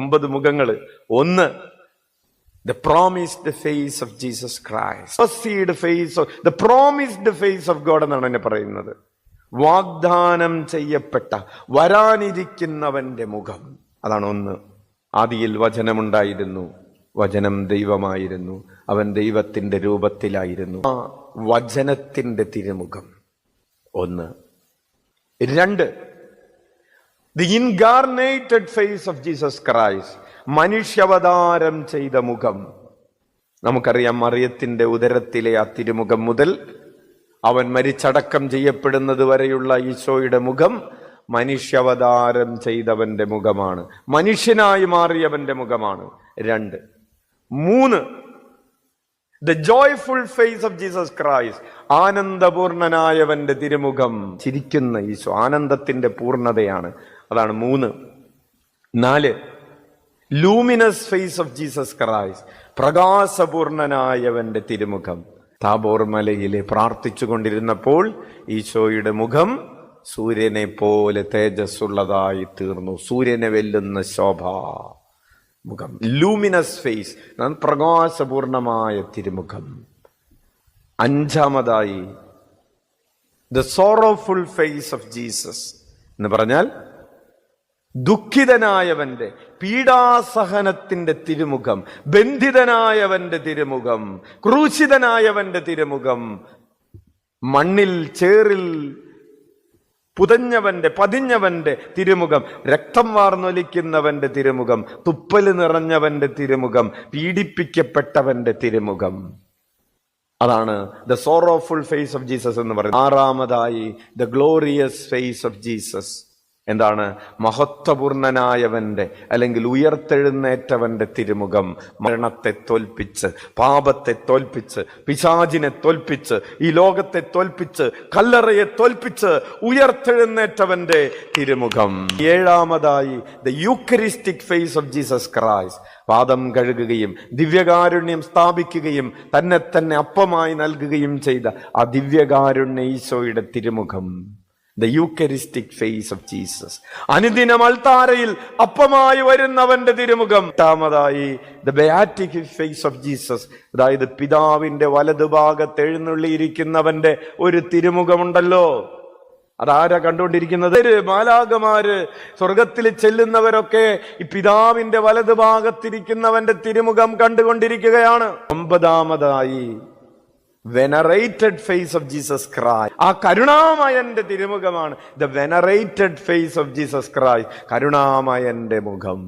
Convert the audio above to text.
9 മുഖങ്ങൾ. ഒന്ന്, the promised face of Jesus Christ. Proceed face of the promised face of God എന്നാണ് എന്നെ പറയുന്നത്. വാഗ്ദാനം ചെയ്യപ്പെട്ട വരാനിരിക്കുന്നവന്റെ മുഖം. അതാണ് ഒന്ന്. ആദിയിൽ വചനമുണ്ടായിരുന്നു, വചനം ദൈവമായിരുന്നു, അവൻ ദൈവത്തിന്റെ രൂപത്തിലായിരുന്നു. ആ വചനത്തിന്റെ തിരുമുഖം ഒന്ന്. രണ്ട്, the incarnated face of Jesus Christ, മനുഷ്യാവതാരം ചെയ്ത മുഖം. നമുക്കറിയാം, മറിയത്തിന്റെ ഉദരത്തിലെ ആ തിരുമുഖം മുതൽ അവൻ മരിച്ചടക്കം ചെയ്യപ്പെടുന്നത് വരെയുള്ള ഈശോയുടെ മുഖം മനുഷ്യാവതാരം ചെയ്തവന്റെ മുഖമാണ്, മനുഷ്യനായി മാറിയവന്റെ മുഖമാണ്. രണ്ട്. മൂന്ന്, the joyful face of Jesus Christ, ആനന്ദപൂർണനായവന്റെ തിരുമുഖം. ചിരിക്കുന്ന ഈശോ ആനന്ദത്തിന്റെ പൂർണ്ണതയാണ്, അതാണ് മൂന്ന്. നാല്, luminous face of Jesus Christ, പ്രകാശപൂർണനായവന്റെ തിരുമുഖം. താബോർ മലയിലെ പ്രാർത്ഥിച്ചു കൊണ്ടിരുന്നപ്പോൾ ഈശോയുടെ മുഖം സൂര്യനെ പോലെ തേജസ്സുള്ളതായി തീർന്നു. സൂര്യനെ വെല്ലുന്ന ശോഭ മുഖം, ലൂമിനസ് ഫേസ്, പ്രകാശപൂർണമായ തിരുമുഖം. അഞ്ചാമതായി, the sorrowful face of Jesus എന്ന് പറഞ്ഞാൽ ദുഃഖിതനായവന്റെ, പീഡാസഹനത്തിന്റെ തിരുമുഖം, ബന്ധിതനായവന്റെ തിരുമുഖം, ക്രൂശിതനായവന്റെ തിരുമുഖം, മണ്ണിൽ ചേറിൽ പതിഞ്ഞവന്റെ തിരുമുഖം, രക്തം വാർന്നൊലിക്കുന്നവന്റെ തിരുമുഖം, തുപ്പല് നിറഞ്ഞവന്റെ തിരുമുഖം, പീഡിപ്പിക്കപ്പെട്ടവന്റെ തിരുമുഖം. അതാണ് the sorrowful face of Jesus എന്ന് പറയുന്നത്. ആറാമതായി, the glorious face of Jesus. എന്താണ്? മഹത്വപൂർണനായവന്റെ അല്ലെങ്കിൽ ഉയർത്തെഴുന്നേറ്റവന്റെ തിരുമുഖം. മരണത്തെ തോൽപ്പിച്ച്, പാപത്തെ തോൽപ്പിച്ച്, പിശാചിനെ തോൽപ്പിച്ച്, ഈ ലോകത്തെ തോൽപ്പിച്ച്, കല്ലറയെ തോൽപ്പിച്ച് ഉയർത്തെഴുന്നേറ്റവന്റെ തിരുമുഖം. ഏഴാമതായി, the eucharistic face of Jesus Christ, പാദം കഴുകുകയും ദിവ്യകാരുണ്യം സ്ഥാപിക്കുകയും തന്നെ അപ്പമായി നൽകുകയും ചെയ്ത ആ ദിവ്യകാരുണ്യ ഈശോയുടെ തിരുമുഖം. The Eucharistic face of Jesus. അനുദിനം അൾത്താരയിൽ അപ്പമായി വരുന്നവന്റെ തിരുമുഖം. എട്ടാമതായി, the Beatific face of Jesus, അതായത് പിതാവിന്റെ വലതുഭാഗത്ത് എഴുന്നള്ളിയിരിക്കുന്നവന്റെ ഒരു തിരുമുഖമുണ്ടല്ലോ. അതാരാ കണ്ടുകൊണ്ടിരിക്കുന്നത്? മാലാഖമാര്, സ്വർഗത്തിൽ ചെല്ലുന്നവരൊക്കെ ഈ പിതാവിന്റെ വലതുഭാഗത്തിരിക്കുന്നവന്റെ തിരുമുഖം കണ്ടുകൊണ്ടിരിക്കുകയാണ്. ഒമ്പതാമതായി, venerated face of Jesus Christ, ആ കരുണാമയന്റെ തിരുമുഖമാണ്. The venerated face of Jesus Christ, കരുണാമയന്റെ മുഖം.